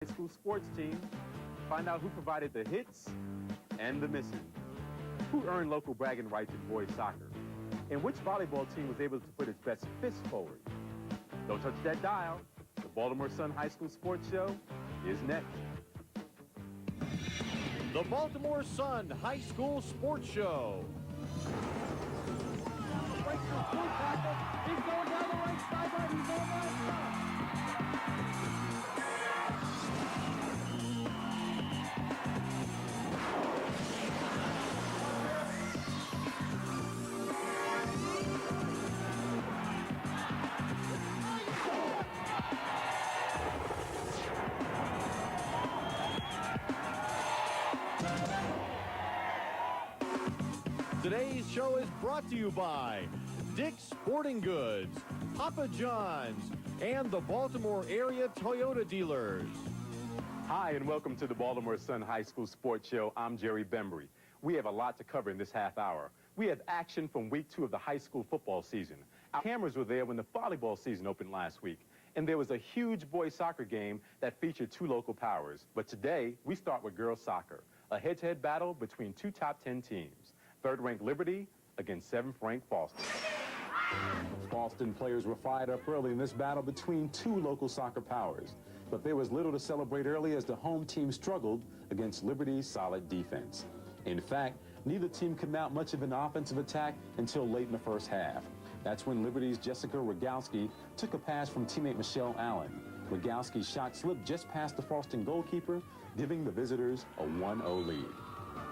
High school sports team. Find out who provided the hits and the misses. Who earned local bragging rights in boys soccer. And which volleyball team was able to put its best fist forward. Don't touch that dial. The Baltimore Sun High School Sports Show is next. The Baltimore Sun High School Sports Show. He's going down the right sideline. He's on that. Today's show is brought to you by Dick's Sporting Goods, Papa John's, and the Baltimore area Toyota dealers. Hi, and welcome to the Baltimore Sun High School Sports Show. I'm Jerry Bembry. We have a lot to cover in this half hour. We have action from week 2 of the high school football season. Our cameras were there when the volleyball season opened last week, and there was a huge boys soccer game that featured 2 local powers. But today, we start with girls soccer, a head-to-head battle between 2 top 10 teams. 3rd-ranked Liberty against 7th-ranked Boston. Boston players were fired up early in this battle between 2 local soccer powers. But there was little to celebrate early as the home team struggled against Liberty's solid defense. In fact, neither team could mount much of an offensive attack until late in the first half. That's when Liberty's Jessica Rogalski took a pass from teammate Michelle Allen. Rogalski's shot slipped just past the Boston goalkeeper, giving the visitors a 1-0 lead.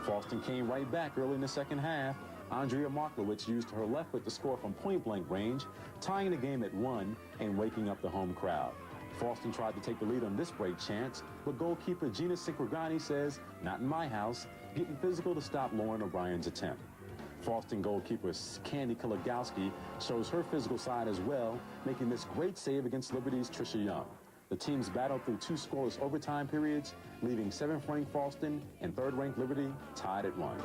Boston came right back early in the second half. Andrea Marklowitz used her left foot to score from point-blank range, tying the game at 1 and waking up the home crowd. Boston tried to take the lead on this break chance, but goalkeeper Gina Sikragani says, "Not in my house," getting physical to stop Lauren O'Brien's attempt. Boston goalkeeper Candy Kulagowski shows her physical side as well, making this great save against Liberty's Trisha Young. The teams battled through 2 scoreless overtime periods, leaving 7th-ranked Boston and 3rd-ranked Liberty tied at 1.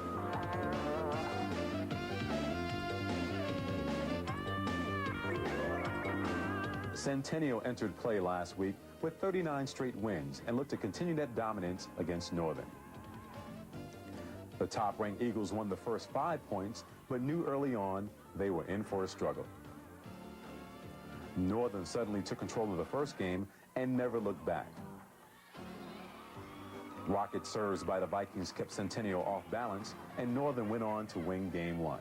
Centennial entered play last week with 39 straight wins and looked to continue that dominance against Northern. The top-ranked Eagles won the first 5 points, but knew early on they were in for a struggle. Northern suddenly took control of the first game and never looked back. Rocket serves by the Vikings kept Centennial off balance, and Northern went on to win Game 1.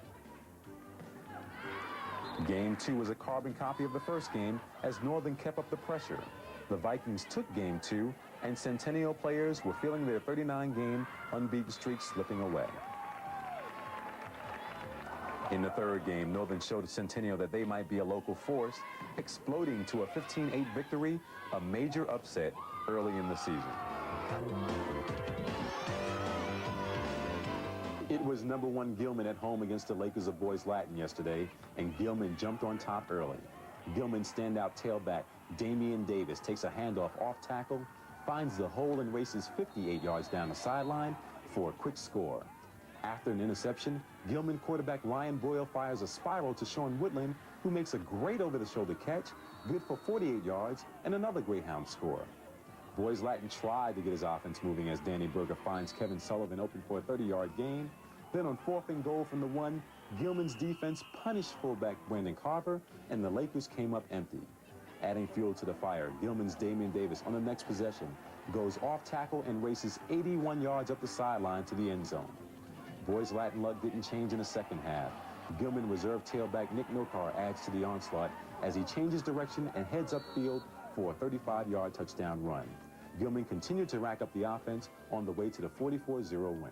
Game 2 was a carbon copy of the first game as Northern kept up the pressure. The Vikings took Game 2, and Centennial players were feeling their 39-game unbeaten streak slipping away. In the 3rd game, Northern showed Centennial that they might be a local force, exploding to a 15-8 victory, a major upset early in the season. It was number 1 Gilman at home against the Lakers of Boys Latin yesterday, and Gilman jumped on top early. Gilman standout tailback Damian Davis takes a handoff off tackle, finds the hole and races 58 yards down the sideline for a quick score. After an interception, Gilman quarterback Ryan Boyle fires a spiral to Sean Woodland, who makes a great over-the-shoulder catch, good for 48 yards, and another Greyhound score. Boys Latin tried to get his offense moving as Danny Berger finds Kevin Sullivan open for a 30-yard gain. Then on 4th and goal from the 1, Gilman's defense punished fullback Brandon Carver, and the Lakers came up empty. Adding fuel to the fire, Gilman's Damian Davis on the next possession goes off tackle and races 81 yards up the sideline to the end zone. Boys Latin luck didn't change in the second half. Gilman reserve tailback Nick Nokar adds to the onslaught as he changes direction and heads upfield for a 35-yard touchdown run. Gilman continued to rack up the offense on the way to the 44-0 win.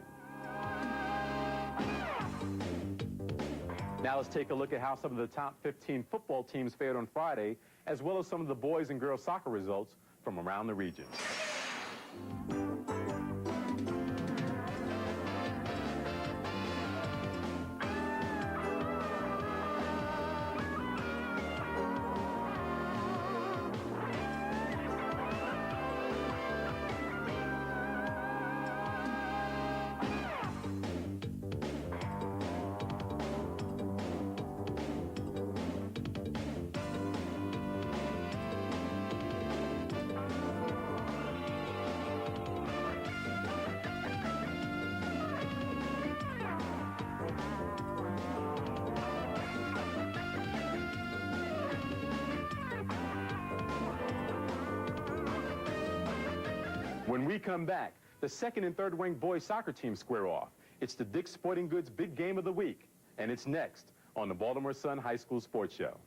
Now let's take a look at how some of the top 15 football teams fared on Friday, as well as some of the boys and girls soccer results from around the region. When we come back, the second and third ranked boys soccer teams square off. It's the Dick's Sporting Goods Big Game of the Week, and it's next on the Baltimore Sun High School Sports Show.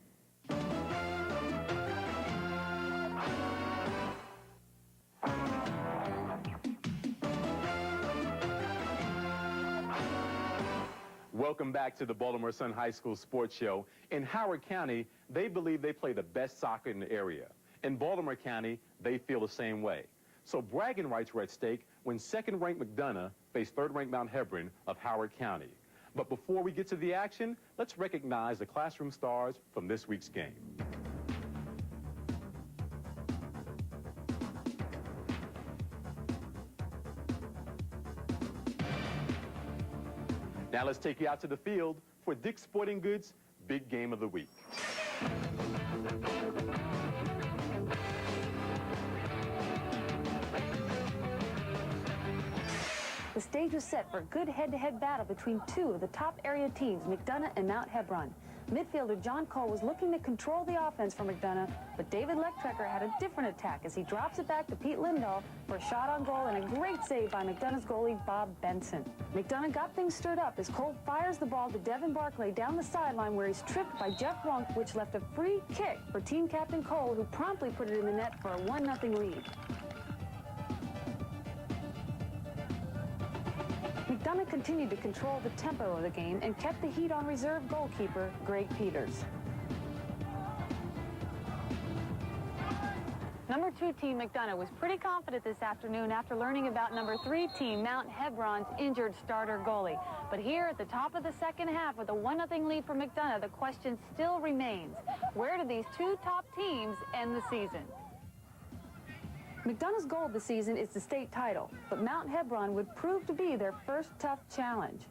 Welcome back to the Baltimore Sun High School Sports Show. In Howard County, they believe they play the best soccer in the area. In Baltimore County, they feel the same way. So bragging rights were at stake when second-ranked McDonough faced third-ranked Mount Hebron of Howard County. But before we get to the action, let's recognize the classroom stars from this week's game. Now let's take you out to the field for Dick's Sporting Goods Big Game of the Week. The stage was set for a good head-to-head battle between two of the top area teams, McDonough and Mount Hebron. Midfielder John Cole was looking to control the offense for McDonough, but David Lecktrekker had a different attack as he drops it back to Pete Lindahl for a shot on goal and a great save by McDonough's goalie, Bob Benson. McDonough got things stirred up as Cole fires the ball to Devin Barclay down the sideline where he's tripped by Jeff Wunk, which left a free kick for team captain Cole, who promptly put it in the net for a 1-0 lead. McDonough continued to control the tempo of the game and kept the heat on reserve goalkeeper Greg Peters. Number 2 team McDonough was pretty confident this afternoon after learning about number 3 team Mount Hebron's injured starter goalie. But here at the top of the second half with a 1-0 lead for McDonough, the question still remains: where do these two top teams end the season? McDonough's goal this season is the state title, but Mount Hebron would prove to be their first tough challenge.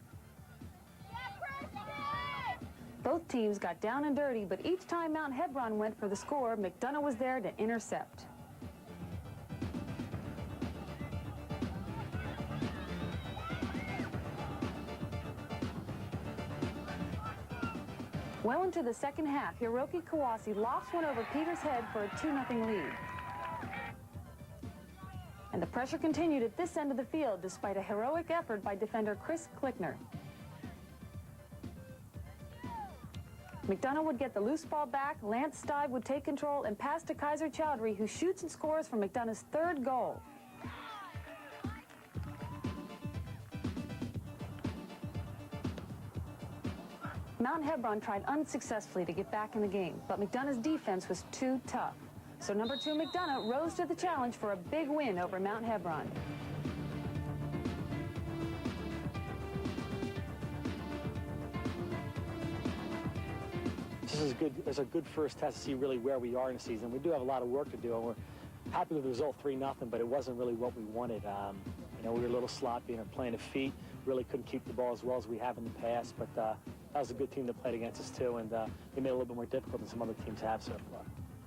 Both teams got down and dirty, but each time Mount Hebron went for the score, McDonough was there to intercept. Well into the second half, Hiroki Kawase lofts one over Peters' head for a 2-0 lead. And the pressure continued at this end of the field despite a heroic effort by defender Chris Klickner. McDonough would get the loose ball back, Lance Stive would take control and pass to Kaiser Chowdhury, who shoots and scores for McDonough's third goal. Mount Hebron tried unsuccessfully to get back in the game, but McDonough's defense was too tough. So number 2 McDonough rose to the challenge for a big win over Mount Hebron. This is a good first test to see really where we are in the season. We do have a lot of work to do, and we're happy with the result 3-0, but it wasn't really what we wanted. You know, we were a little sloppy and playing defeat. Really couldn't keep the ball as well as we have in the past, but that was a good team that played against us too, and they made it a little bit more difficult than some other teams have so far.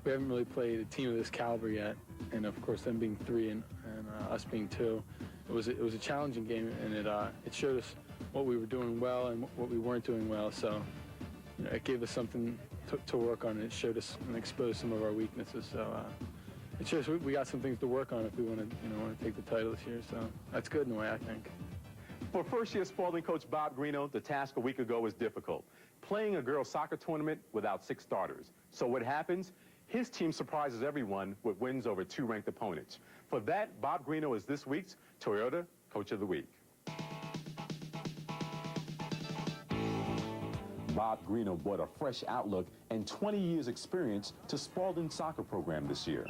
We haven't really played a team of this caliber yet, and of course them being 3 and us being 2, it was a challenging game, and it showed us what we were doing well and what we weren't doing well. So you know, it gave us something to work on. It showed us and exposed some of our weaknesses. So it shows we got some things to work on if we want to take the title this year. So that's good in a way, I think. For first-year Spalding coach Bob Greeno, the task a week ago was difficult, playing a girls' soccer tournament without 6 starters. So what happens? His team surprises everyone with wins over 2 ranked opponents. For that, Bob Greeno is this week's Toyota Coach of the Week. Bob Greeno brought a fresh outlook and 20 years experience to Spalding's soccer program this year.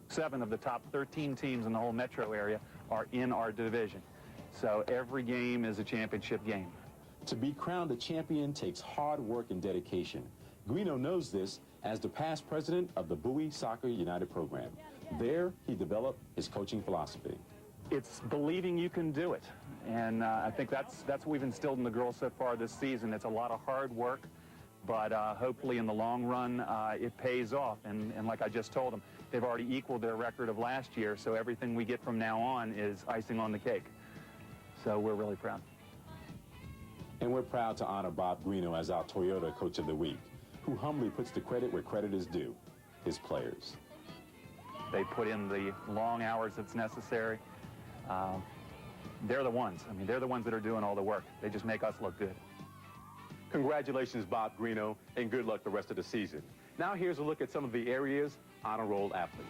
7 of the top 13 teams in the whole metro area are in our division. So every game is a championship game. To be crowned a champion takes hard work and dedication. Greeno knows this as the past president of the Bowie Soccer United program. There, he developed his coaching philosophy. It's believing you can do it. And I think that's what we've instilled in the girls so far this season. It's a lot of hard work, but hopefully in the long run, it pays off. And like I just told them, they've already equaled their record of last year, so everything we get from now on is icing on the cake. So we're really proud. And we're proud to honor Bob Greeno as our Toyota Coach of the Week, who humbly puts the credit where credit is due, his players. They put in the long hours that's necessary. They're the ones. I mean, they're the ones that are doing all the work. They just make us look good. Congratulations, Bob Greeno, and good luck the rest of the season. Now here's a look at some of the area's honor roll athletes.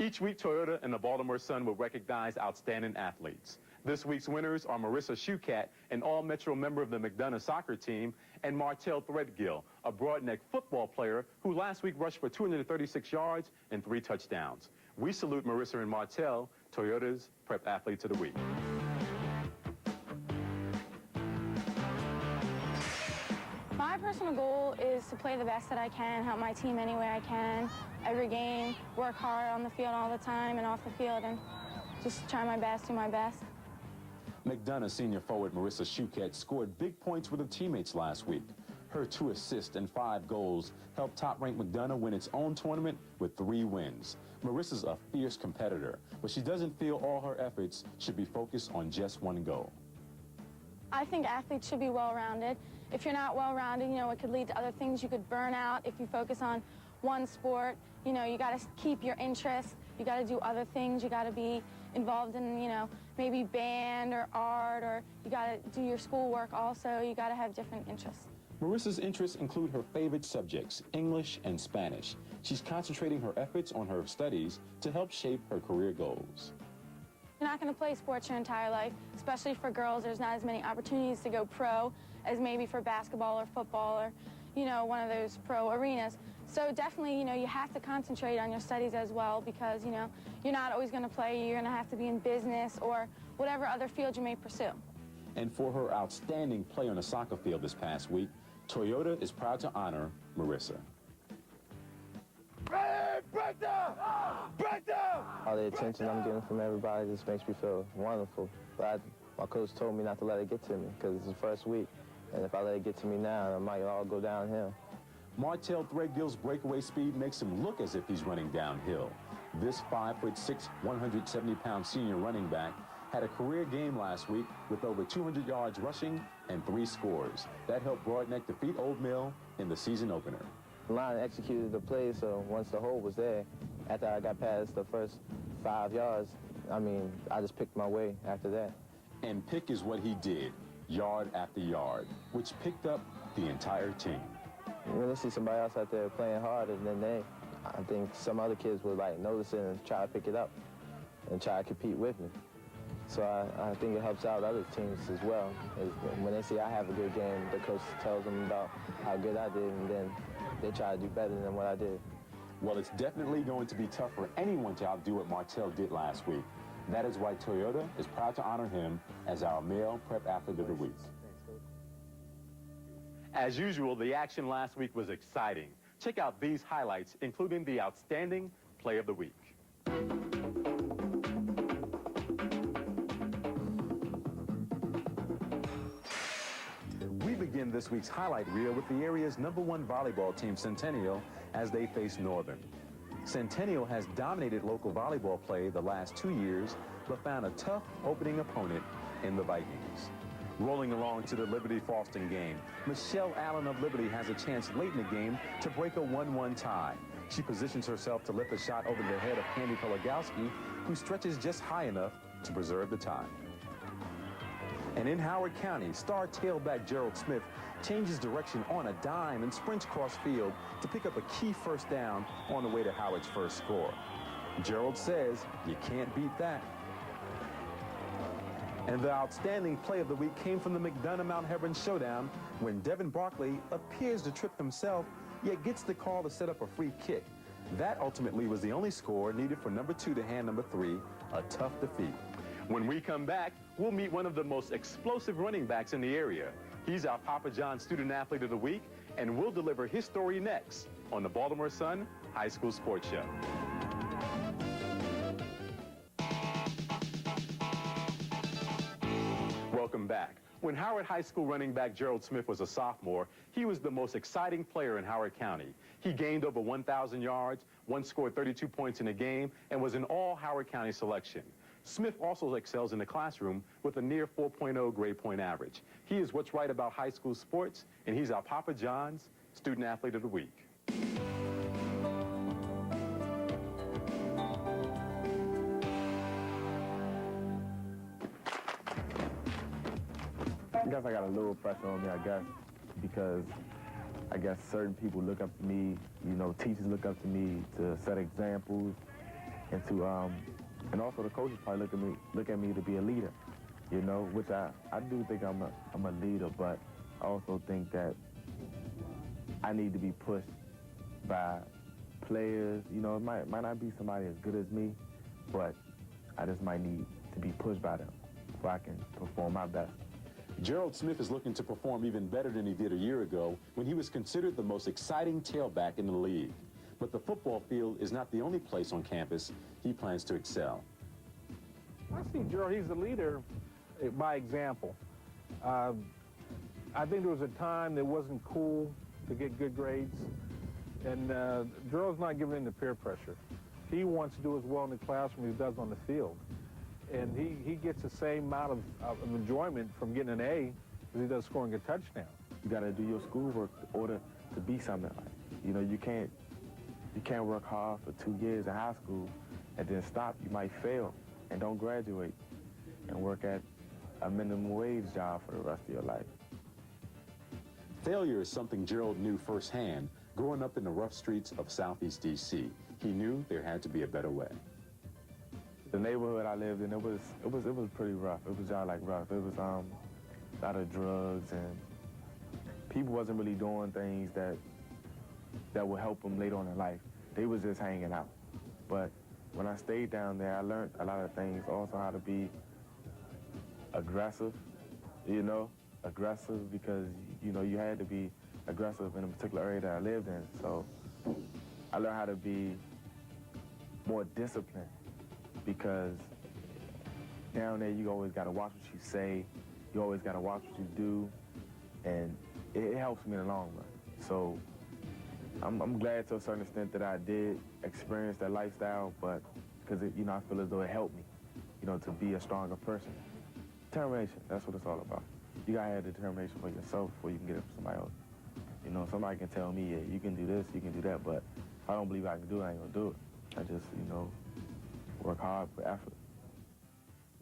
Each week, Toyota and the Baltimore Sun will recognize outstanding athletes. This week's winners are Marissa Shukat, an All-Metro member of the McDonough soccer team, and Martell Threadgill, a Broadneck football player who last week rushed for 236 yards and 3 touchdowns. We salute Marissa and Martell, Toyota's Prep Athletes of the Week. My personal goal is to play the best that I can, help my team any way I can, every game, work hard on the field all the time and off the field, and just try my best, do my best. McDonough senior forward Marissa Shukat scored big points with her teammates last week. Her 2 assists and 5 goals helped top-ranked McDonough win its own tournament with 3 wins. Marissa's a fierce competitor, but she doesn't feel all her efforts should be focused on just one goal. I think athletes should be well-rounded. If you're not well-rounded, you know, it could lead to other things. You could burn out if you focus on one sport. You know, you got to keep your interest. You got to do other things. You got to be involved in, you know, maybe band or art, or you got to do your schoolwork also. You got to have different interests. Marissa's interests include her favorite subjects, English and Spanish. She's concentrating her efforts on her studies to help shape her career goals. You're not going to play sports your entire life, especially for girls. There's not as many opportunities to go pro as maybe for basketball or football or, you know, one of those pro arenas. So definitely, you know, you have to concentrate on your studies as well because, you know, you're not always going to play. You're going to have to be in business or whatever other field you may pursue. And for her outstanding play on the soccer field this past week, Toyota is proud to honor Marissa. All the attention I'm getting from everybody just makes me feel wonderful. But my coach told me not to let it get to me because it's the first week. And if I let it get to me now, it might all go downhill. Martell Threadgill's breakaway speed makes him look as if he's running downhill. This 5'6", 170-pound senior running back had a career game last week with over 200 yards rushing and 3 scores. That helped Broadneck defeat Old Mill in the season opener. The line executed the play, so once the hole was there, after I got past the first 5 yards, I just picked my way after that. And pick is what he did, yard after yard, which picked up the entire team. When they see somebody else out there playing harder than I think some other kids would notice it and try to pick it up and try to compete with me. So I think it helps out other teams as well. When they see I have a good game, the coach tells them about how good I did, and then they try to do better than what I did. Well, it's definitely going to be tough for anyone to outdo what Martell did last week. That is why Toyota is proud to honor him as our male prep athlete of the week. As usual, the action last week was exciting. Check out these highlights, including the outstanding play of the week. We begin this week's highlight reel with the area's #1 volleyball team, Centennial, as they face Northern. Centennial has dominated local volleyball play the last 2 years, but found a tough opening opponent in the Vikings. Rolling along to the Liberty-Falston game, Michelle Allen of Liberty has a chance late in the game to break a 1-1 tie. She positions herself to lift a shot over the head of Candy Pelagowski, who stretches just high enough to preserve the tie. And in Howard County, star tailback Gerald Smith changes direction on a dime and sprints cross field to pick up a key first down on the way to Howard's first score. Gerald says, you can't beat that. And the outstanding play of the week came from the McDonough-Mount Hebron showdown when Devin Barkley appears to trip himself, yet gets the call to set up a free kick. That ultimately was the only score needed for #2 to hand #3, a tough defeat. When we come back, we'll meet one of the most explosive running backs in the area. He's our Papa John Student Athlete of the Week and we'll deliver his story next on the Baltimore Sun High School Sports Show. Welcome back. When Howard High School running back Gerald Smith was a sophomore, he was the most exciting player in Howard County. He gained over 1,000 yards, once scored 32 points in a game, and was an all-Howard County selection. Smith also excels in the classroom with a near 4.0 grade point average. He is what's right about high school sports, and he's our Papa John's Student Athlete of the Week. I guess I got a little pressure on me, because I guess certain people look up to me, you know, teachers look up to me to set examples, and to and also the coaches probably look at me to be a leader, you know, which I do think I'm a leader, but I also think that I need to be pushed by players. You know, it might not be somebody as good as me, but I just might need to be pushed by them so I can perform my best. Gerald Smith is looking to perform even better than he did a year ago when he was considered the most exciting tailback in the league. But the football field is not the only place on campus he plans to excel. I see Gerald, he's the leader by example. I think there was a time that wasn't cool to get good grades, and Gerald's not giving in to peer pressure. He wants to do as well in the classroom as he does on the field. And he gets the same amount of enjoyment from getting an A as he does scoring a touchdown. You got to do your schoolwork in order to be something. You know, you can't work hard for 2 years in high school and then stop. You might fail and don't graduate and work at a minimum wage job for the rest of your life. Failure is something Gerald knew firsthand growing up in the rough streets of Southeast D.C. He knew there had to be a better way. The neighborhood I lived in, it was pretty rough. It was just like rough. It was a lot of drugs, and people wasn't really doing things that would help them later on in life. They was just hanging out. But when I stayed down there, I learned a lot of things. Also how to be aggressive, you know, aggressive because, you know, you had to be aggressive in a particular area that I lived in. So I learned how to be more disciplined, because down there you always got to watch what you say, you always got to watch what you do, and it helps me in the long run. So I'm glad to a certain extent that I did experience that lifestyle, but because, you know, I feel as though it helped me, you know, to be a stronger person. Determination, that's what it's all about. You got to have determination for yourself before you can get it for somebody else. You know, somebody can tell me, yeah, you can do this, you can do that, but if I don't believe I can do it, I ain't going to do it. I just, you know, work hard for effort.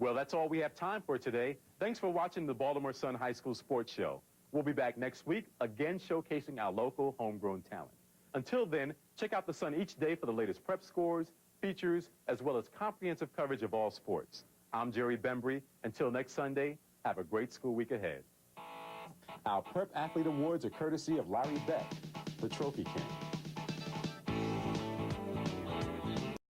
Well, that's all we have time for today. Thanks for watching the Baltimore Sun High School Sports Show. We'll be back next week, again showcasing our local homegrown talent. Until then, check out the Sun each day for the latest prep scores, features, as well as comprehensive coverage of all sports. I'm Jerry Bembry. Until next Sunday, have a great school week ahead. Our Prep Athlete Awards are courtesy of Larry Beck, the Trophy King.